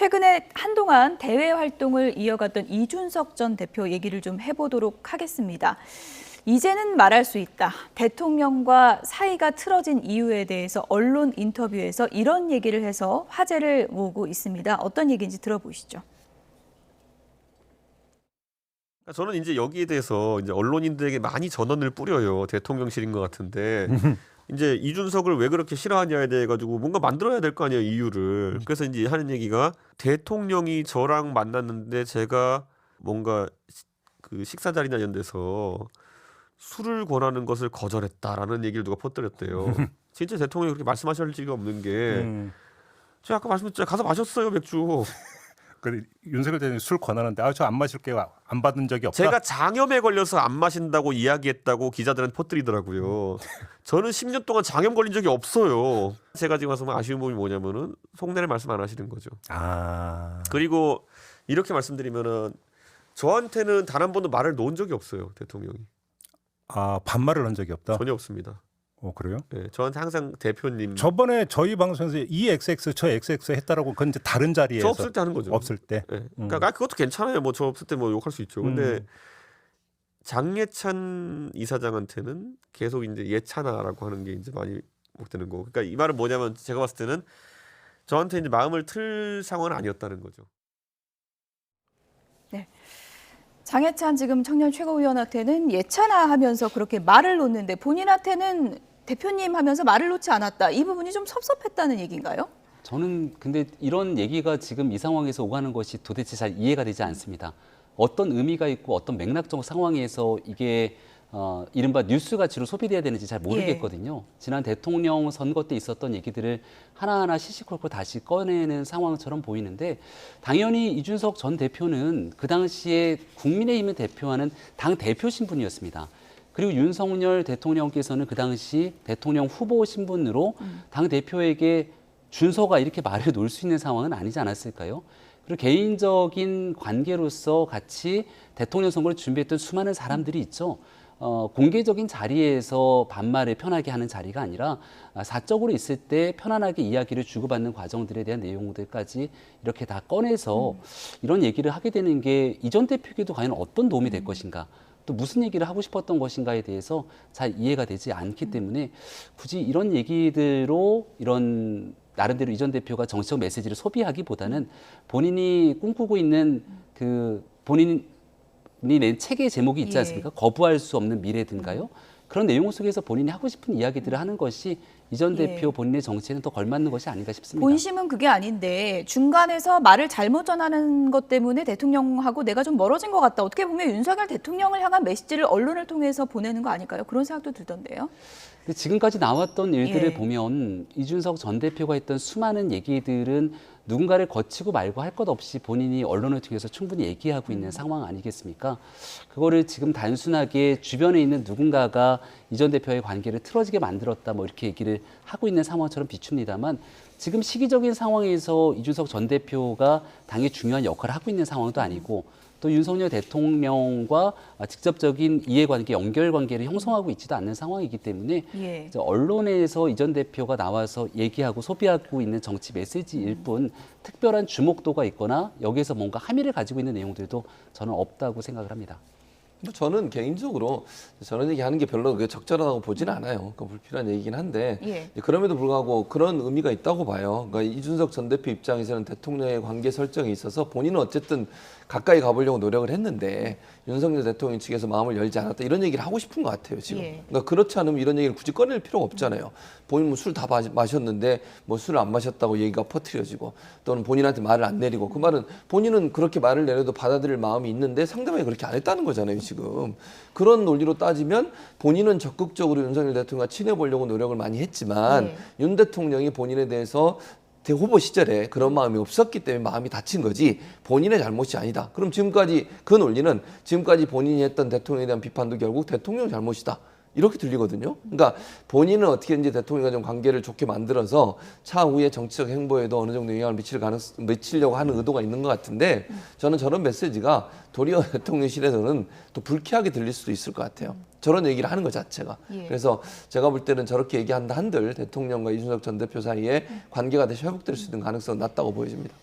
최근에 한동안 대외 활동을 이어갔던 이준석 전 대표 얘기를 좀 해보도록 하겠습니다. 이제는 말할 수 있다. 대통령과 사이가 틀어진 이유에 대해서 언론 인터뷰에서 이런 얘기를 해서 화제를 모으고 있습니다. 어떤 얘기인지 들어보시죠. 저는 이제 여기에 대해서 이제 언론인들에게 많이 전원을 뿌려요. 대통령실인 것 같은데 이제 이준석을 왜 그렇게 싫어하냐에 대해 가지고 뭔가 만들어야 될 거 아니에요, 이유를. 그래서 이제 하는 얘기가 대통령이 저랑 만났는데 제가 뭔가 그 식사 자리나 이런 데서 술을 권하는 것을 거절했다라는 얘기를 누가 퍼뜨렸대요. 진짜 대통령이 그렇게 말씀하실 리가 없는 게 제가 아까 말씀드렸잖아요. 가서 마셨어요, 맥주. 그 윤석열 대통령이 술 권하는데 저 안 마실게요. 안 받은 적이 없다. 제가 장염에 걸려서 안 마신다고 이야기했다고 기자들한테 퍼뜨리더라고요. 저는 10년 동안 장염 걸린 적이 없어요. 제가 지금 와서 아쉬운 부분이 뭐냐면은 속내를 말씀 안 하시는 거죠. 그리고 이렇게 말씀드리면은 저한테는 단 한 번도 말을 놓은 적이 없어요, 대통령이. 반말을 한 적이 없다. 전혀 없습니다. 그래요? 네, 저한테 항상 대표님. 저번에 저희 방송에서 이 XX 저 XX 했다라고 그건 이제 다른 자리에서 저 없을 때 하는 거죠. 없을 때. 네. 그러니까 그것도 괜찮아요. 뭐 저 없을 때 뭐 욕할 수 있죠. 근데 장예찬 이사장한테는 계속 이제 예찬아라고 하는 게 이제 많이 목되는 거. 그러니까 이 말은 뭐냐면 제가 봤을 때는 저한테 이제 마음을 틀 상황은 아니었다는 거죠. 네. 장예찬 지금 청년 최고위원한테는 예찬아 하면서 그렇게 말을 놓는데 본인한테는 대표님 하면서 말을 놓지 않았다. 이 부분이 좀 섭섭했다는 얘기인가요? 저는 근데 이런 얘기가 지금 이 상황에서 오가는 것이 도대체 잘 이해가 되지 않습니다. 어떤 의미가 있고 어떤 맥락적 상황에서 이게 이른바 뉴스 가치로 소비돼야 되는지 잘 모르겠거든요. 지난 대통령 선거 때 있었던 얘기들을 하나하나 시시콜콜 다시 꺼내는 상황처럼 보이는데 당연히 이준석 전 대표는 그 당시에 국민의힘을 대표하는 당 대표 신분이었습니다. 그리고 윤석열 대통령께서는 그 당시 대통령 후보 신분으로 당 대표에게 준서가 이렇게 말을 놓을 수 있는 상황은 아니지 않았을까요? 그리고 개인적인 관계로서 같이 대통령 선거를 준비했던 수많은 사람들이 있죠. 공개적인 자리에서 반말을 편하게 하는 자리가 아니라 사적으로 있을 때 편안하게 이야기를 주고받는 과정들에 대한 내용들까지 이렇게 다 꺼내서 이런 얘기를 하게 되는 게 이 전 대표에게도 과연 어떤 도움이 될 것인가. 또 무슨 얘기를 하고 싶었던 것인가에 대해서 잘 이해가 되지 않기 때문에 굳이 이런 얘기들로 이런 나름대로 이 전 대표가 정치적 메시지를 소비하기보다는 본인이 꿈꾸고 있는 그 본인이 낸 책의 제목이 있지 않습니까? 거부할 수 없는 미래든가요? 그런 내용 속에서 본인이 하고 싶은 이야기들을 하는 것이 이 전 대표 본인의 정치에는 더 걸맞는 것이 아닌가 싶습니다. 본심은 그게 아닌데 중간에서 말을 잘못 전하는 것 때문에 대통령하고 내가 좀 멀어진 것 같다. 어떻게 보면 윤석열 대통령을 향한 메시지를 언론을 통해서 보내는 거 아닐까요? 그런 생각도 들던데요. 근데 지금까지 나왔던 일들을 보면 이준석 전 대표가 했던 수많은 얘기들은 누군가를 거치고 말고 할 것 없이 본인이 언론을 통해서 충분히 얘기하고 있는 상황 아니겠습니까? 그거를 지금 단순하게 주변에 있는 누군가가 이 전 대표의 관계를 틀어지게 만들었다 뭐 이렇게 얘기를 하고 있는 상황처럼 비춥니다만 지금 시기적인 상황에서 이준석 전 대표가 당의 중요한 역할을 하고 있는 상황도 아니고 또 윤석열 대통령과 직접적인 이해관계, 연결관계를 형성하고 있지도 않는 상황이기 때문에 언론에서 이 전 대표가 나와서 얘기하고 소비하고 있는 정치 메시지일 뿐 특별한 주목도가 있거나 여기에서 뭔가 함의를 가지고 있는 내용들도 저는 없다고 생각을 합니다. 저는 개인적으로 저런 얘기하는 게 별로 적절하다고 보지는 않아요. 불필요한 얘기긴 한데 그럼에도 불구하고 그런 의미가 있다고 봐요. 그러니까 이준석 전 대표 입장에서는 대통령의 관계 설정에 있어서 본인은 어쨌든 가까이 가보려고 노력을 했는데 윤석열 대통령 측에서 마음을 열지 않았다 이런 얘기를 하고 싶은 것 같아요 지금. 그러니까 그렇지 않으면 이런 얘기를 굳이 꺼낼 필요가 없잖아요. 본인 뭐 술 다 마셨는데 뭐 술을 안 마셨다고 얘기가 퍼뜨려지고 또는 본인한테 말을 안 내리고 그 말은 본인은 그렇게 말을 내려도 받아들일 마음이 있는데 상대방이 그렇게 안 했다는 거잖아요 지금. 그런 논리로 따지면 본인은 적극적으로 윤석열 대통령과 친해보려고 노력을 많이 했지만 윤 대통령이 본인에 대해서 후보 시절에 그런 마음이 없었기 때문에 마음이 다친 거지 본인의 잘못이 아니다. 그럼 지금까지 그 논리는 지금까지 본인이 했던 대통령에 대한 비판도 결국 대통령 잘못이다. 이렇게 들리거든요. 그러니까 본인은 어떻게든지 대통령과 좀 관계를 좋게 만들어서 차후에 정치적 행보에도 어느 정도 영향을 미치려고 하는 의도가 있는 것 같은데 저는 저런 메시지가 도리어 대통령실에서는 또 불쾌하게 들릴 수도 있을 것 같아요. 저런 얘기를 하는 것 자체가. 그래서 제가 볼 때는 저렇게 얘기한다 한들 대통령과 이준석 전 대표 사이에 관계가 다시 회복될 수 있는 가능성은 낮다고 보여집니다.